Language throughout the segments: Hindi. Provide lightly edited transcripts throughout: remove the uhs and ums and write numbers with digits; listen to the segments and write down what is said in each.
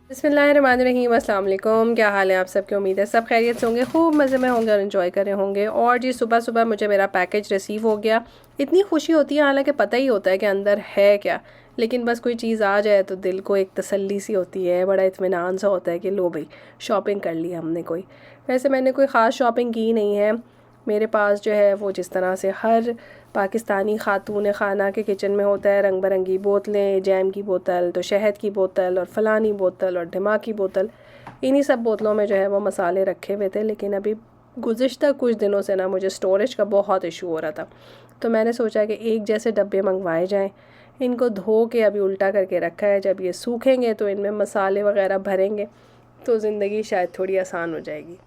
बिस्मिल्लाहिर्रहमानिर्रहीम, अस्सलाम वालेकुम। क्या हाल है आप सबकी? उम्मीद है सब खैरियत से होंगे, खूब मज़े में होंगे और इन्जॉय कर रहे होंगे। और जी सुबह सुबह मुझे मेरा पैकेज रिसीव हो गया। इतनी खुशी होती है, हालांकि पता ही होता है कि अंदर है क्या, लेकिन बस कोई चीज़ आ जाए तो दिल को एक तसल्ली सी होती है, बड़ा इत्मीनान सा होता है कि लो भाई शॉपिंग कर ली हमने कोई। वैसे मैंने कोई ख़ास शॉपिंग की नहीं है। मेरे पास जो है वो जिस तरह से हर पाकिस्तानी ख़ातून ख़ाना के किचन में होता है, रंग बिरंगी बोतलें, जैम की बोतल, तो शहद की बोतल और फ़लानी बोतल और दिमाग की बोतल, इन्हीं सब बोतलों में जो है वो मसाले रखे हुए थे। लेकिन अभी गुज़िश्ता कुछ दिनों से ना मुझे स्टोरेज का बहुत इशू हो रहा था, तो मैंने सोचा कि एक जैसे डब्बे मंगवाए जाएँ। इनको धो के अभी उल्टा करके रखा है, जब ये सूखेंगे तो इनमें मसाले वगैरह भरेंगे तो ज़िंदगी शायद थोड़ी आसान हो जाएगी।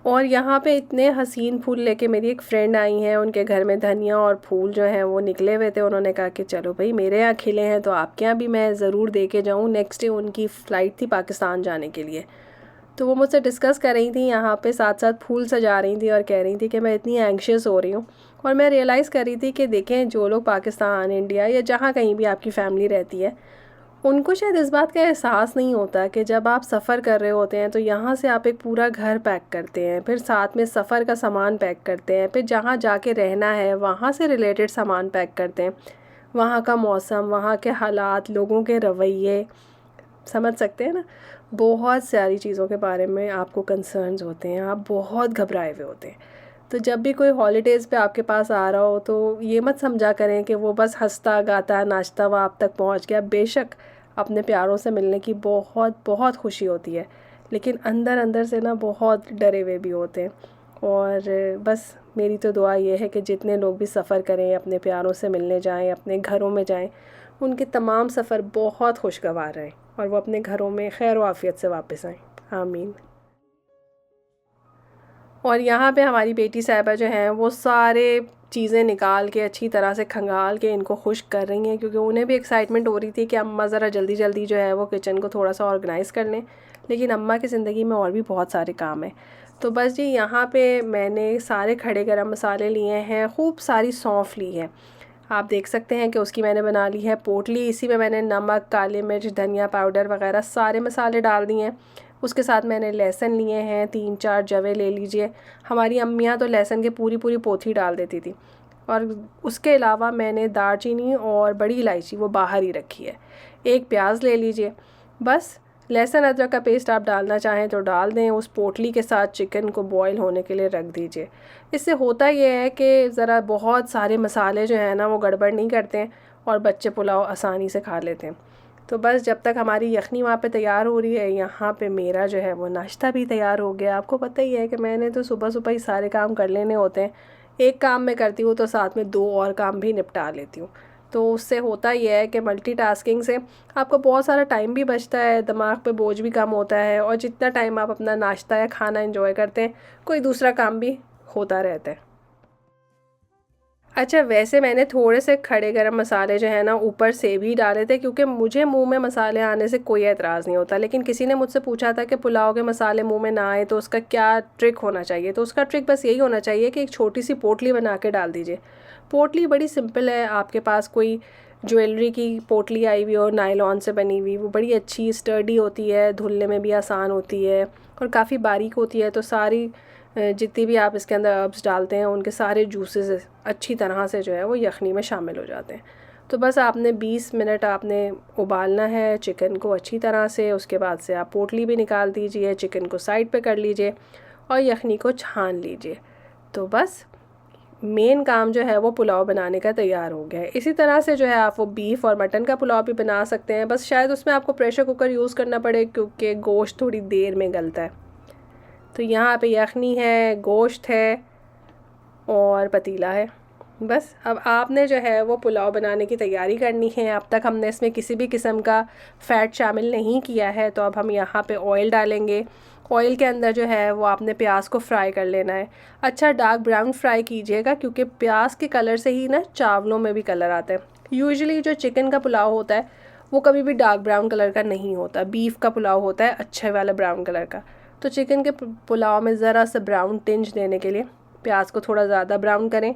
और यहाँ पे इतने हसीन फूल लेके मेरी एक फ्रेंड आई हैं, उनके घर में धनिया और फूल जो हैं वो निकले हुए थे। उन्होंने कहा कि चलो भाई मेरे यहाँ खिले हैं तो आपके यहाँ भी मैं ज़रूर दे के जाऊँ। नेक्स्ट डे उनकी फ़्लाइट थी पाकिस्तान जाने के लिए, तो वो मुझसे डिस्कस कर रही थी, यहाँ पे साथ साथ फूल सजा रही थी और कह रही थी कि मैं इतनी एंग्शियस हो रही हूँ। और मैं रियलाइज़ कर रही थी कि देखें, जो लोग पाकिस्तान, इंडिया या जहाँ कहीं भी आपकी फ़ैमिली रहती है, उनको शायद इस बात का एहसास नहीं होता कि जब आप सफ़र कर रहे होते हैं तो यहाँ से आप एक पूरा घर पैक करते हैं, फिर साथ में सफ़र का सामान पैक करते हैं, फिर जहाँ जाके रहना है वहाँ से रिलेटेड सामान पैक करते हैं। वहाँ का मौसम, वहाँ के हालात, लोगों के रवैये, समझ सकते हैं ना। बहुत सारी चीज़ों के बारे में आपको कंसर्न्स होते हैं, आप बहुत घबराए हुए होते हैं। तो जब भी कोई हॉलीडेज़ पे आपके पास आ रहा हो तो ये मत समझा करें कि वो बस हंसता गाता नाचता हुआ आप तक पहुंच गया। बेशक अपने प्यारों से मिलने की बहुत बहुत खुशी होती है, लेकिन अंदर अंदर से ना बहुत डरे हुए भी होते हैं। और बस मेरी तो दुआ ये है कि जितने लोग भी सफ़र करें, अपने प्यारों से मिलने जाएं, अपने घरों में जाएं, उनके तमाम सफ़र बहुत खुशगवार रहें और वो अपने घरों में खैर आफियत से वापस आएँ। आमीन। और यहाँ पे हमारी बेटी साहिबा जो हैं वो सारे चीज़ें निकाल के अच्छी तरह से खंगाल के इनको खुश कर रही हैं, क्योंकि उन्हें भी एक्साइटमेंट हो रही थी कि अम्मा ज़रा जल्दी जल्दी जो है वो किचन को थोड़ा सा ऑर्गेनाइज़ कर लें। लेकिन अम्मा की ज़िंदगी में और भी बहुत सारे काम हैं। तो बस जी यहाँ पे मैंने सारे खड़े गरम मसाले लिए हैं, खूब सारी सौंफ ली है। आप देख सकते हैं कि उसकी मैंने बना ली है पोटली। इसी में मैंने नमक, काली मिर्च, धनिया पाउडर वगैरह सारे मसाले डाल दिए हैं। उसके साथ मैंने लहसुन लिए हैं, 3-4 जवे ले लीजिए। हमारी अम्मियाँ तो लहसुन की पूरी पूरी पोथी डाल देती थी। और उसके अलावा मैंने दालचीनी और बड़ी इलायची वो बाहर ही रखी है। एक प्याज ले लीजिए। बस लहसुन अदरक का पेस्ट आप डालना चाहें तो डाल दें। उस पोटली के साथ चिकन को बॉईल होने के लिए रख दीजिए। इससे होता ये है कि ज़रा बहुत सारे मसाले जो हैं ना वो गड़बड़ नहीं करते हैं और बच्चे पुलाव आसानी से खा लेते हैं। तो बस जब तक हमारी यखनी वहाँ पे तैयार हो रही है, यहाँ पे मेरा जो है वो नाश्ता भी तैयार हो गया। आपको पता ही है कि मैंने तो सुबह सुबह ही सारे काम कर लेने होते हैं। एक काम मैं करती हूँ तो साथ में 2 और काम भी निपटा लेती हूँ। तो उससे होता यह है कि मल्टीटास्किंग से आपको बहुत सारा टाइम भी बचता है, दिमाग पे बोझ भी कम होता है, और जितना टाइम आप अपना नाश्ता या खाना एंजॉय करते हैं, कोई दूसरा काम भी होता रहता है। अच्छा, वैसे मैंने थोड़े से खड़े गरम मसाले जो है ना ऊपर से भी डाले थे, क्योंकि मुझे मुंह में मसाले आने से कोई एतराज़ नहीं होता। लेकिन किसी ने मुझसे पूछा था कि पुलाव के मसाले मुंह में ना आए तो उसका क्या ट्रिक होना चाहिए। तो उसका ट्रिक बस यही होना चाहिए कि एक छोटी सी पोटली बना के डाल दीजिए। पोटली बड़ी सिंपल है, आपके पास कोई ज्वेलरी की पोटली आई हुई और नायलॉन से बनी हुई, वो बड़ी अच्छी स्टर्डी होती है, धुलने में भी आसान होती है और काफ़ी बारीक होती है। तो सारी जितनी भी आप इसके अंदर हर्ब्स डालते हैं उनके सारे जूसेस अच्छी तरह से जो है वो यखनी में शामिल हो जाते हैं। तो बस आपने 20 मिनट आपने उबालना है चिकन को अच्छी तरह से। उसके बाद से आप पोटली भी निकाल दीजिए, चिकन को साइड पे कर लीजिए और यखनी को छान लीजिए। तो बस मेन काम जो है वो पुलाव बनाने का तैयार हो गया है। इसी तरह से जो है आप वो बीफ और मटन का पुलाव भी बना सकते हैं, बस शायद उसमें आपको प्रेशर कुकर यूज़ करना पड़े क्योंकि गोश्त थोड़ी देर में गलता है। तो यहाँ पे यखनी है, गोश्त है और पतीला है। बस अब आपने जो है वो पुलाव बनाने की तैयारी करनी है। अब तक हमने इसमें किसी भी किस्म का फ़ैट शामिल नहीं किया है, तो अब हम यहाँ पे ऑयल डालेंगे। ऑयल के अंदर जो है वो आपने प्याज को फ्राई कर लेना है। अच्छा डार्क ब्राउन फ्राई कीजिएगा, क्योंकि प्याज के कलर से ही ना चावलों में भी कलर आता है। यूजुअली जो चिकन का पुलाव होता है वो कभी भी डार्क ब्राउन कलर का नहीं होता। बीफ का पुलाव होता है अच्छे वाला ब्राउन कलर का। तो चिकन के पुलाव में ज़रा सा ब्राउन टिंज देने के लिए प्याज को थोड़ा ज़्यादा ब्राउन करें,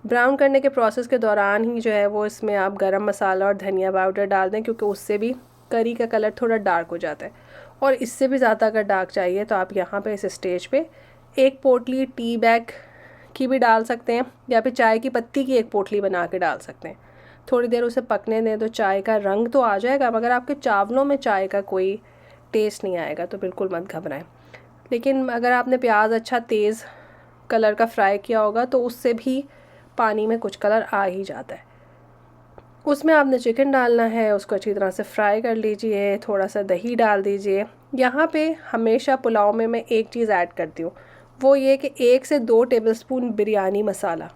ब्राउन करने के प्रोसेस के दौरान ही जो है वो इसमें आप गरम मसाला और धनिया पाउडर डाल दें, क्योंकि उससे भी करी का कलर थोड़ा डार्क हो जाता है। और इससे भी ज़्यादा अगर डार्क चाहिए तो आप यहाँ पे इस स्टेज पे एक पोटली टी बैग की भी डाल सकते हैं, या फिर चाय की पत्ती की एक पोटली बना के डाल सकते हैं। थोड़ी देर उसे पकने दें तो चाय का रंग तो आ जाएगा, मगर आपके चावलों में चाय का कोई टेस्ट नहीं आएगा, तो बिल्कुल मत घबराएं। लेकिन अगर आपने प्याज अच्छा तेज़ कलर का फ्राई किया होगा तो उससे भी पानी में कुछ कलर आ ही जाता है। उसमें आपने चिकन डालना है, उसको अच्छी तरह से फ्राई कर लीजिए, थोड़ा सा दही डाल दीजिए। यहाँ पे हमेशा पुलाव में मैं एक चीज़ ऐड करती हूँ, वो ये कि 1 से 2 टेबलस्पून बिरयानी मसाला।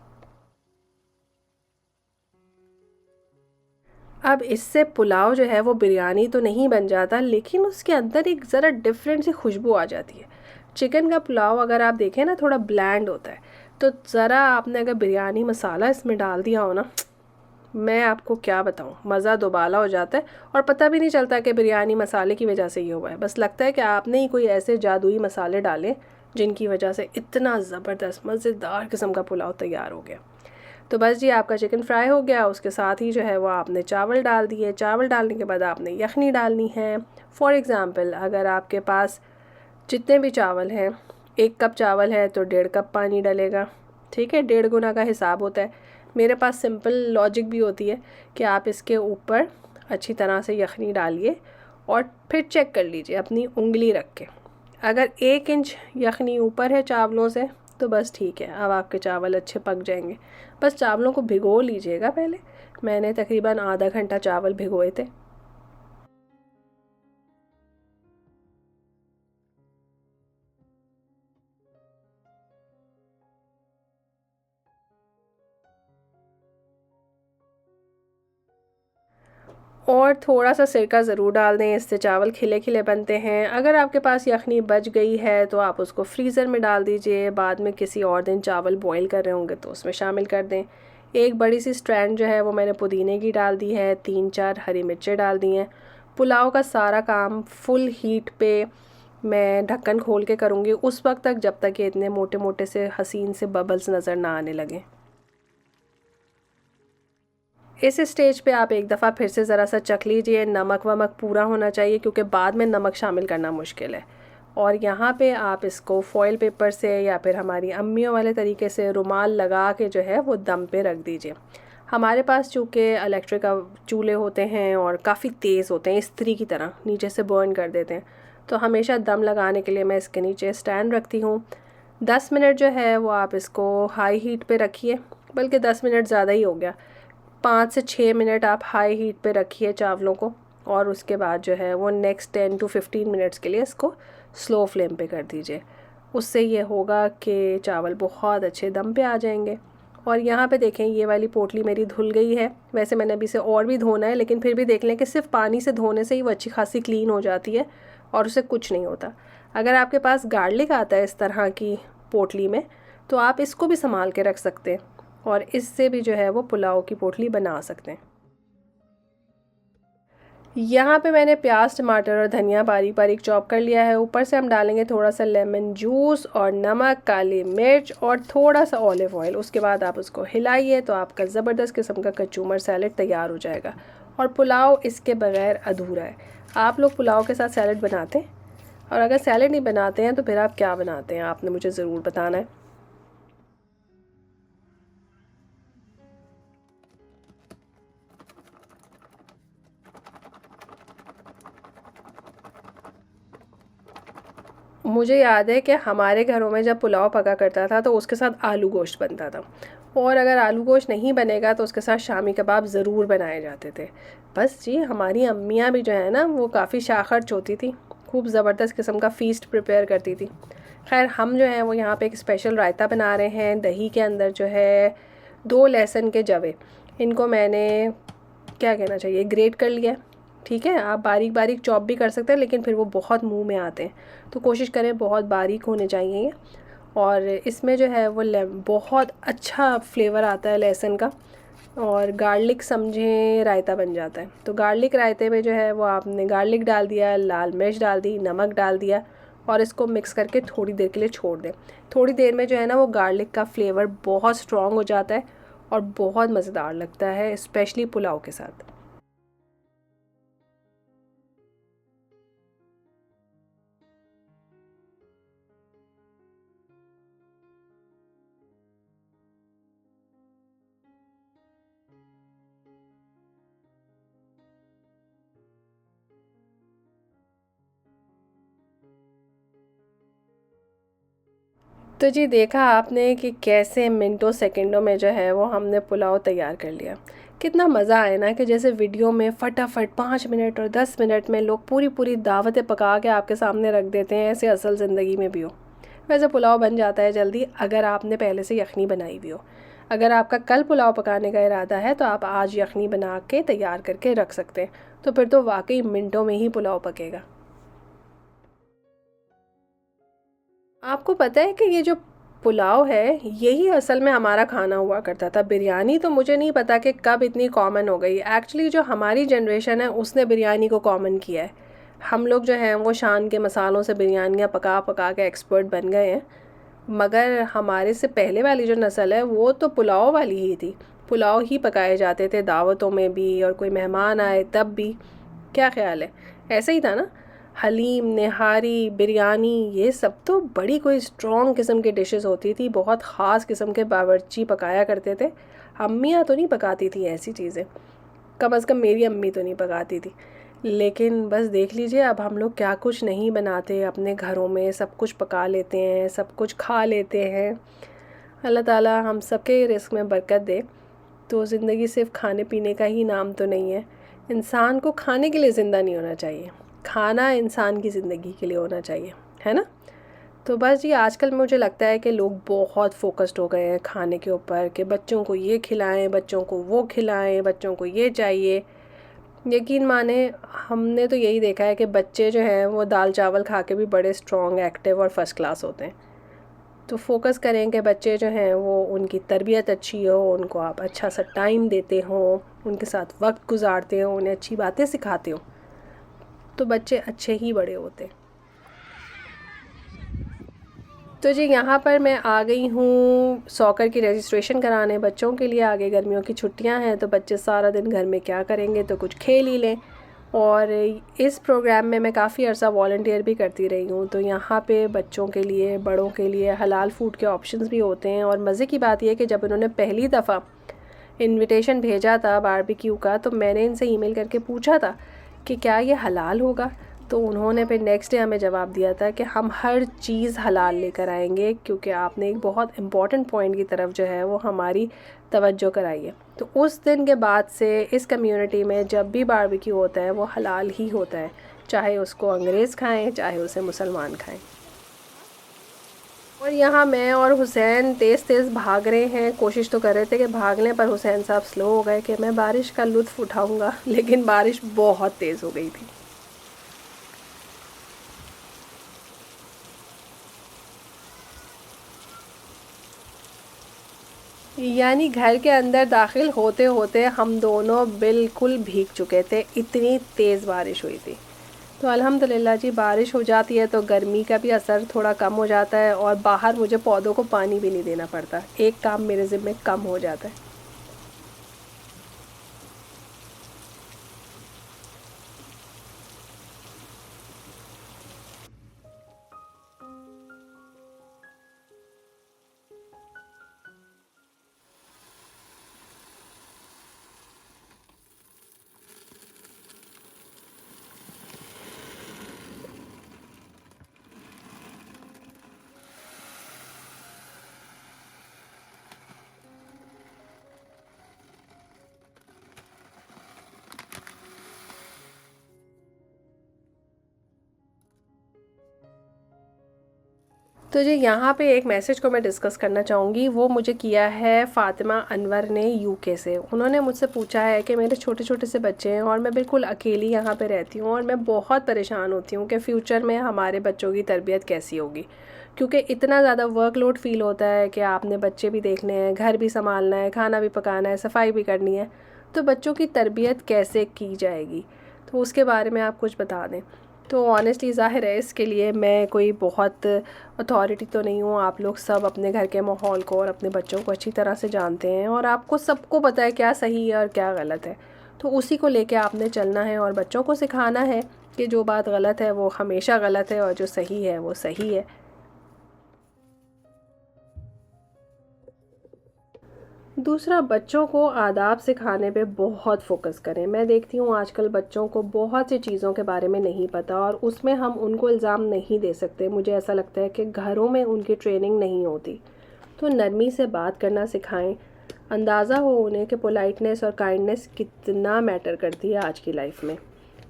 अब इससे पुलाव जो है वो बिरयानी तो नहीं बन जाता, लेकिन उसके अंदर एक ज़रा डिफरेंट सी खुशबू आ जाती है। चिकन का पुलाव अगर आप देखें ना थोड़ा ब्लैंड होता है, तो ज़रा आपने अगर बिरयानी मसाला इसमें डाल दिया हो ना, मैं आपको क्या बताऊं, मज़ा दोबाला हो जाता है। और पता भी नहीं चलता कि बिरयानी मसाले की वजह से ये हुआ है, बस लगता है कि आपने ही कोई ऐसे जादुई मसाले डाले जिनकी वजह से इतना ज़बरदस्त मज़ेदार किस्म का पुलाव तैयार हो गया। तो बस जी, आपका चिकन फ्राई हो गया। उसके साथ ही जो है वो आपने चावल डाल दिए। चावल डालने के बाद आपने यखनी डालनी है। फॉर एग्ज़ाम्पल, अगर आपके पास जितने भी चावल हैं, 1 कप चावल है तो 1.5 कप पानी डलेगा। ठीक है, 1.5 गुना का हिसाब होता है। मेरे पास सिंपल लॉजिक भी होती है कि आप इसके ऊपर अच्छी तरह से यखनी डालिए और फिर चेक कर लीजिए अपनी उंगली रख के। अगर 1 इंच यखनी ऊपर है चावलों से तो बस ठीक है, अब आपके चावल अच्छे पक जाएंगे। बस चावलों को भिगो लीजिएगा पहले। मैंने तकरीबन आधा घंटा चावल भिगोए थे। और थोड़ा सा सिरका ज़रूर डाल दें, इससे चावल खिले खिले बनते हैं। अगर आपके पास यखनी बच गई है तो आप उसको फ्रीज़र में डाल दीजिए, बाद में किसी और दिन चावल बॉईल कर रहे होंगे तो उसमें शामिल कर दें। एक बड़ी सी स्ट्रैंड जो है वो मैंने पुदीने की डाल दी है, 3-4 हरी मिर्चें डाल दी हैं। पुलाव का सारा काम फुल हीट पे मैं ढक्कन खोल के करूँगी उस वक्त तक जब तक ये इतने मोटे मोटे से हसीन से बबल्स नज़र ना आने लगें। इस स्टेज पे आप एक दफ़ा फिर से ज़रा सा चख लीजिए, नमक वमक पूरा होना चाहिए, क्योंकि बाद में नमक शामिल करना मुश्किल है। और यहाँ पे आप इसको फॉइल पेपर से या फिर हमारी अम्मियों वाले तरीके से रुमाल लगा के जो है वो दम पे रख दीजिए। हमारे पास चूँकि इलेक्ट्रिक चूल्हे होते हैं और काफ़ी तेज़ होते हैं, इस्त्री की तरह नीचे से बर्न कर देते हैं, तो हमेशा दम लगाने के लिए मैं इसके नीचे स्टैंड रखती हूँ। 10 मिनट जो है वो आप इसको हाई हीट पे रखिए, बल्कि 10 मिनट ज़्यादा ही हो गया। 5 से 6 मिनट आप हाई हीट पे रखिए चावलों को, और उसके बाद जो है वो नेक्स्ट 10 to 15 मिनट्स के लिए इसको स्लो फ्लेम पे कर दीजिए। उससे ये होगा कि चावल बहुत अच्छे दम पे आ जाएंगे। और यहाँ पे देखें, ये वाली पोटली मेरी धुल गई है। वैसे मैंने अभी से और भी धोना है, लेकिन फिर भी देख लें कि सिर्फ पानी से धोने से ही वो अच्छी खासी क्लीन हो जाती है और उससे कुछ नहीं होता। अगर आपके पास गार्लिक आता है इस तरह की पोटली में, तो आप इसको भी संभाल के रख सकते हैं और इससे भी जो है वो पुलाव की पोटली बना सकते हैं। यहाँ पे मैंने प्याज, टमाटर और धनिया बारीक बारीक चॉप कर लिया है। ऊपर से हम डालेंगे थोड़ा सा लेमन जूस और नमक, काली मिर्च और थोड़ा सा ऑलिव ऑयल। उसके बाद आप उसको हिलाइए तो आपका ज़बरदस्त किस्म का कचूमर सैलेड तैयार हो जाएगा। और पुलाव इसके बगैर अधूरा है। आप लोग पुलाव के साथ सैलेड बनाते हैं? और अगर सैलेड नहीं बनाते हैं तो फिर आप क्या बनाते हैं, आपने मुझे ज़रूर बताना है। मुझे याद है कि हमारे घरों में जब पुलाव पका करता था तो उसके साथ आलू गोश्त बनता था, और अगर आलू गोश्त नहीं बनेगा तो उसके साथ शामी कबाब ज़रूर बनाए जाते थे। बस जी, हमारी अम्मियाँ भी जो है ना वो काफ़ी शाखर्च होती थी, खूब ज़बरदस्त किस्म का फ़ीस्ट प्रिपेयर करती थी। खैर, हम जो हैं वो यहाँ पे एक स्पेशल रायता बना रहे हैं। दही के अंदर जो है 2 लहसुन के जवे, इनको मैंने क्या कहना चाहिए, ग्रेट कर लिया। ठीक है, आप बारीक बारीक चॉप भी कर सकते हैं, लेकिन फिर वो बहुत मुंह में आते हैं, तो कोशिश करें बहुत बारीक होने चाहिए ये। और इसमें जो है वो बहुत अच्छा फ्लेवर आता है लहसुन का, और गार्लिक समझें रायता बन जाता है। तो गार्लिक रायते में जो है वो आपने गार्लिक डाल दिया, लाल मिर्च डाल दी, नमक डाल दिया, और इसको मिक्स करके थोड़ी देर के लिए छोड़ दें। थोड़ी देर में जो है ना वो गार्लिक का फ्लेवर बहुत स्ट्रॉन्ग हो जाता है और बहुत मज़ेदार लगता है, स्पेशली पुलाव के साथ। तो जी देखा आपने कि कैसे मिनटों सेकंडों में जो है वो हमने पुलाव तैयार कर लिया। कितना मज़ा आया ना कि जैसे वीडियो में फटाफट 5 मिनट और 10 मिनट में लोग पूरी पूरी दावतें पका के आपके सामने रख देते हैं, ऐसे असल ज़िंदगी में भी हो। वैसे पुलाव बन जाता है जल्दी अगर आपने पहले से यखनी बनाई हुई हो। अगर आपका कल पुलाव पकाने का इरादा है तो आप आज यखनी बना के तैयार करके रख सकते हैं, तो फिर तो वाकई मिनटों में ही पुलाव पकेगा। आपको पता है कि ये जो पुलाव है यही असल में हमारा खाना हुआ करता था। बिरयानी तो मुझे नहीं पता कि कब इतनी कॉमन हो गई। एक्चुअली जो हमारी जनरेशन है उसने बिरयानी को कॉमन किया है। हम लोग जो हैं वो शान के मसालों से बिरयानियाँ पका पका के एक्सपर्ट बन गए हैं। मगर हमारे से पहले वाली जो नस्ल है वो तो पुलाव वाली ही थी। पुलाव ही पकाए जाते थे दावतों में भी, और कोई मेहमान आए तब भी। क्या ख्याल है, ऐसे ही था ना? हलीम, निहारी, बिरयानी, ये सब तो बड़ी कोई स्ट्रॉन्ग किस्म की डिशेस होती थी। बहुत ख़ास किस्म के बावर्ची पकाया करते थे। अम्मियाँ तो नहीं पकाती थी ऐसी चीज़ें, कम अज़ कम मेरी अम्मी तो नहीं पकाती थी। लेकिन बस देख लीजिए अब हम लोग क्या कुछ नहीं बनाते अपने घरों में, सब कुछ पका लेते हैं, सब कुछ खा लेते हैं। अल्लाह ताला हम सबके रिस्क में बरकत दे। तो ज़िंदगी सिर्फ खाने पीने का ही नाम तो नहीं है। इंसान को खाने के लिए ज़िंदा नहीं होना चाहिए, खाना इंसान की ज़िंदगी के लिए होना चाहिए, है ना? तो बस जी आजकल मुझे लगता है कि लोग बहुत फोकस्ड हो गए हैं खाने के ऊपर, कि बच्चों को ये खिलाएं, बच्चों को वो खिलाएं, बच्चों को ये चाहिए। यकीन माने हमने तो यही देखा है कि बच्चे जो हैं वो दाल चावल खा के भी बड़े स्ट्रॉन्ग, एक्टिव और फर्स्ट क्लास होते हैं। तो फोकस करें कि बच्चे जो हैं वो उनकी तरबियत अच्छी हो, उनको आप अच्छा सा टाइम देते हो, उनके साथ वक्त गुजारते हो, उन्हें अच्छी बातें सिखाते हो, तो बच्चे अच्छे ही बड़े होते हैं। तो जी यहाँ पर मैं आ गई हूँ सॉकर की रजिस्ट्रेशन कराने बच्चों के लिए। आगे गर्मियों की छुट्टियाँ हैं तो बच्चे सारा दिन घर में क्या करेंगे, तो कुछ खेल ही लें। और इस प्रोग्राम में मैं काफ़ी अर्सा वॉलंटियर भी करती रही हूँ। तो यहाँ पे बच्चों के लिए, बड़ों के लिए हलाल फूड के ऑप्शंस भी होते हैं। और मज़े की बात यह है कि जब उन्होंने पहली दफ़ा इनविटेशन भेजा था बारबेक्यू का, तो मैंने इनसे ईमेल करके पूछा था कि क्या ये हलाल होगा। तो उन्होंने फिर नेक्स्ट डे हमें जवाब दिया था कि हम हर चीज़ हलाल लेकर आएंगे, क्योंकि आपने एक बहुत इम्पॉर्टेंट पॉइंट की तरफ जो है वो हमारी तवज्जो कराई है। तो उस दिन के बाद से इस कम्युनिटी में जब भी बारबेक्यू होता है वो हलाल ही होता है, चाहे उसको अंग्रेज़ खाएं चाहे उसे मुसलमान खाएं। और यहाँ मैं और हुसैन तेज़ तेज़ भाग रहे हैं। कोशिश तो कर रहे थे कि भाग लें, पर हुसैन साहब स्लो हो गए कि मैं बारिश का लुत्फ़ उठाऊंगा, लेकिन बारिश बहुत तेज़ हो गई थी। यानी घर के अंदर दाखिल होते होते हम दोनों बिल्कुल भीग चुके थे, इतनी तेज़ बारिश हुई थी। तो अल्हम्दुलिल्लाह जी बारिश हो जाती है तो गर्मी का भी असर थोड़ा कम हो जाता है, और बाहर मुझे पौधों को पानी भी नहीं देना पड़ता। एक काम मेरे ज़िम्मे कम हो जाता है। तो जी यहाँ पे एक मैसेज को मैं डिस्कस करना चाहूँगी। वो मुझे किया है फ़ातिमा अनवर ने यूके से। उन्होंने मुझसे पूछा है कि मेरे छोटे छोटे से बच्चे हैं और मैं बिल्कुल अकेली यहाँ पे रहती हूँ, और मैं बहुत परेशान होती हूँ कि फ़्यूचर में हमारे बच्चों की तरबियत कैसी होगी, क्योंकि इतना ज़्यादा वर्कलोड फ़ील होता है कि आपने बच्चे भी देखने हैं, घर भी संभालना है, खाना भी पकाना है, सफाई भी करनी है। तो बच्चों की तरबियत कैसे की जाएगी, तो उसके बारे में आप कुछ बता दें। तो ऑनेस्टली ज़ाहिर है इसके लिए मैं कोई बहुत अथॉरिटी तो नहीं हूँ। आप लोग सब अपने घर के माहौल को और अपने बच्चों को अच्छी तरह से जानते हैं और आपको सबको पता है क्या सही है और क्या गलत है। तो उसी को लेके आपने चलना है और बच्चों को सिखाना है कि जो बात गलत है वो हमेशा गलत है और जो सही है वो सही है। दूसरा, बच्चों को आदाब सिखाने पे बहुत फ़ोकस करें। मैं देखती हूँ आजकल बच्चों को बहुत सी चीज़ों के बारे में नहीं पता और उसमें हम उनको इल्ज़ाम नहीं दे सकते। मुझे ऐसा लगता है कि घरों में उनकी ट्रेनिंग नहीं होती। तो नरमी से बात करना सिखाएं। अंदाज़ा हो उन्हें कि पोलाइटनेस और काइंडनेस कितना मैटर करती है आज की लाइफ में।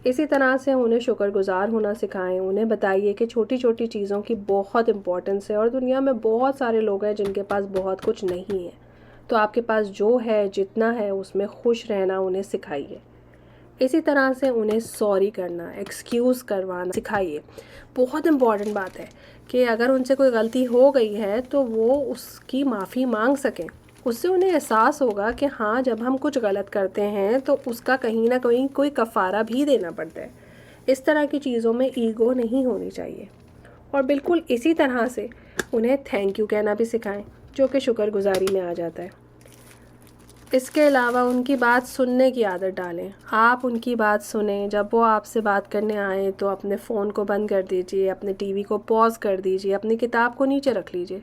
इसी तरह से उन्हें शुक्रगुज़ार होना सिखाएं। उन्हें बताइए कि छोटी छोटी चीज़ों की बहुत इम्पोर्टेंस है और दुनिया में बहुत सारे लोग हैं जिनके पास बहुत कुछ नहीं है। तो आपके पास जो है, जितना है, उसमें खुश रहना उन्हें सिखाइए। इसी तरह से उन्हें सॉरी करना, एक्सक्यूज़ करवाना सिखाइए। बहुत इम्पॉर्टेंट बात है कि अगर उनसे कोई गलती हो गई है तो वो उसकी माफ़ी मांग सकें। उससे उन्हें एहसास होगा कि हाँ, जब हम कुछ गलत करते हैं तो उसका कहीं ना कहीं कोई कफ़ारा भी देना पड़ता है। इस तरह की चीज़ों में ईगो नहीं होनी चाहिए। और बिल्कुल इसी तरह से उन्हें थैंक यू कहना भी सिखाएं, जो कि शुक्रगुजारी में आ जाता है। इसके अलावा उनकी बात सुनने की आदत डालें। आप उनकी बात सुनें। जब वो आपसे बात करने आए तो अपने फ़ोन को बंद कर दीजिए, अपने टीवी को पॉज़ कर दीजिए, अपनी किताब को नीचे रख लीजिए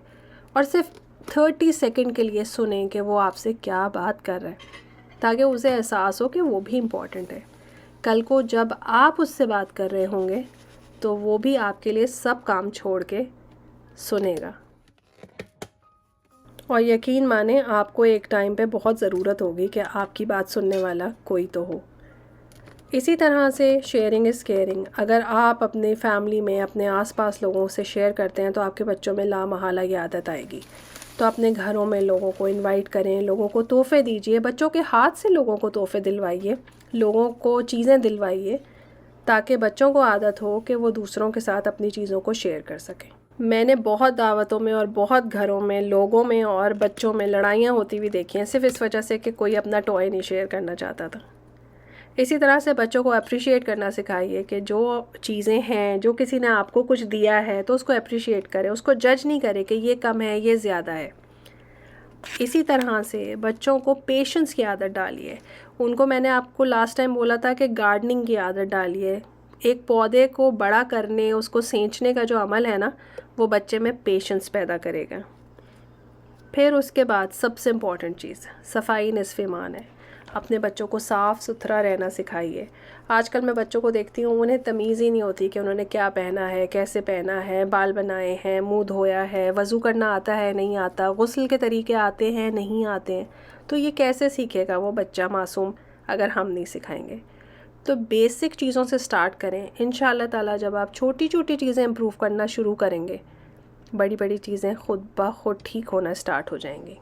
और सिर्फ 30 सेकंड के लिए सुनें कि वो आपसे क्या बात कर रहे हैं, ताकि उसे एहसास हो कि वो भी इम्पॉर्टेंट है। कल को जब आप उससे बात कर रहे होंगे तो वो भी आपके लिए सब काम छोड़ के सुनेगा। और यकीन माने आपको एक टाइम पे बहुत ज़रूरत होगी कि आपकी बात सुनने वाला कोई तो हो। इसी तरह से शेयरिंग इज़ केयरिंग। अगर आप अपने फैमिली में अपने आसपास लोगों से शेयर करते हैं तो आपके बच्चों में लामहला ये आदत आएगी। तो अपने घरों में लोगों को इनवाइट करें, लोगों को तोहफ़े दीजिए, बच्चों के हाथ से लोगों को तोहफ़े दिलवाइए, लोगों को चीज़ें दिलवाइए, ताकि बच्चों को आदत हो कि वो दूसरों के साथ अपनी चीज़ों को शेयर कर सकें। मैंने बहुत दावतों में और बहुत घरों में लोगों में और बच्चों में लड़ाइयाँ होती हुई देखी हैं, सिर्फ इस वजह से कि कोई अपना टॉय नहीं शेयर करना चाहता था। इसी तरह से बच्चों को अप्रिशिएट करना सिखाइए कि जो चीज़ें हैं, जो किसी ने आपको कुछ दिया है तो उसको अप्रिशिएट करें, उसको जज नहीं करें कि ये कम है, ये ज़्यादा है। इसी तरह से बच्चों को पेशेंस की आदत डालिए। उनको मैंने आपको लास्ट टाइम बोला था कि गार्डनिंग की आदत डालिए। एक पौधे को बड़ा करने, उसको सींचने का जो अमल है ना, वो बच्चे में पेशेंस पैदा करेगा। फिर उसके बाद सबसे इम्पॉर्टेंट चीज़, सफाई निस्फ़ ईमान है। अपने बच्चों को साफ़ सुथरा रहना सिखाइए। आजकल मैं बच्चों को देखती हूँ, उन्हें तमीज़ ही नहीं होती कि उन्होंने क्या पहना है, कैसे पहना है, बाल बनाए हैं, मुंह धोया है, वज़ू करना आता है नहीं आता, गुस्ल के तरीके आते हैं नहीं आते हैं। तो ये कैसे सीखेगा वो बच्चा मासूम अगर हम नहीं सिखाएंगे। तो बेसिक चीज़ों से स्टार्ट करें। इंशाअल्लाह ताला जब आप छोटी छोटी चीज़ें इम्प्रूव करना शुरू करेंगे, बड़ी बड़ी चीज़ें खुद ब खुद ठीक होना स्टार्ट हो जाएंगी।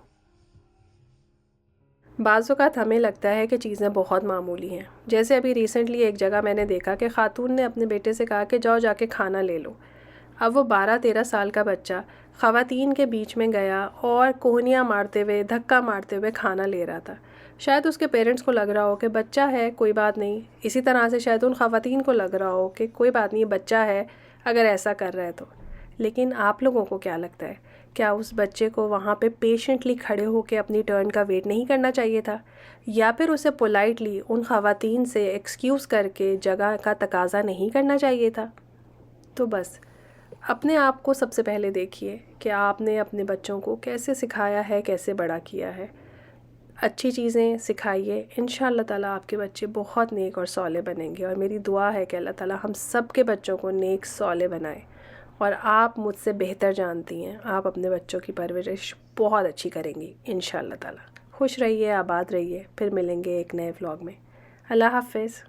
बाज़ औक़ात हमें लगता है कि चीज़ें बहुत मामूली हैं। जैसे अभी रिसेंटली एक जगह मैंने देखा कि ख़ातून ने अपने बेटे से कहा कि जाओ जाके खाना ले लो। अब वो 12-13 साल का बच्चा ख़वातीन के बीच में गया और कोहनियाँ मारते हुए, धक्का मारते हुए खाना ले रहा था। शायद उसके पेरेंट्स को लग रहा हो कि बच्चा है, कोई बात नहीं। इसी तरह से शायद उन ख़वातीन को लग रहा हो कि कोई बात नहीं, बच्चा है, अगर ऐसा कर रहा है तो। लेकिन आप लोगों को क्या लगता है, क्या उस बच्चे को वहाँ पे पेशेंटली खड़े होकर अपनी टर्न का वेट नहीं करना चाहिए था, या फिर उसे पोलाइटली उन ख़वातीन से एक्सक्यूज़ करके जगह का तकाज़ा नहीं करना चाहिए था? तो बस अपने आप को सबसे पहले देखिए कि आपने अपने बच्चों को कैसे सिखाया है, कैसे बड़ा किया है। अच्छी चीज़ें सिखाइए। इंशाअल्लाह ताला आपके बच्चे बहुत नेक और सौले बनेंगे और मेरी दुआ है कि अल्लाह ताला हम सब के बच्चों को नेक सौले बनाए। और आप मुझसे बेहतर जानती हैं, आप अपने बच्चों की परवरिश बहुत अच्छी करेंगी इंशाअल्लाह ताला। खुश रहिए, आबाद रहिए। फिर मिलेंगे एक नए व्लॉग में। अल्लाह हाफ़िज़।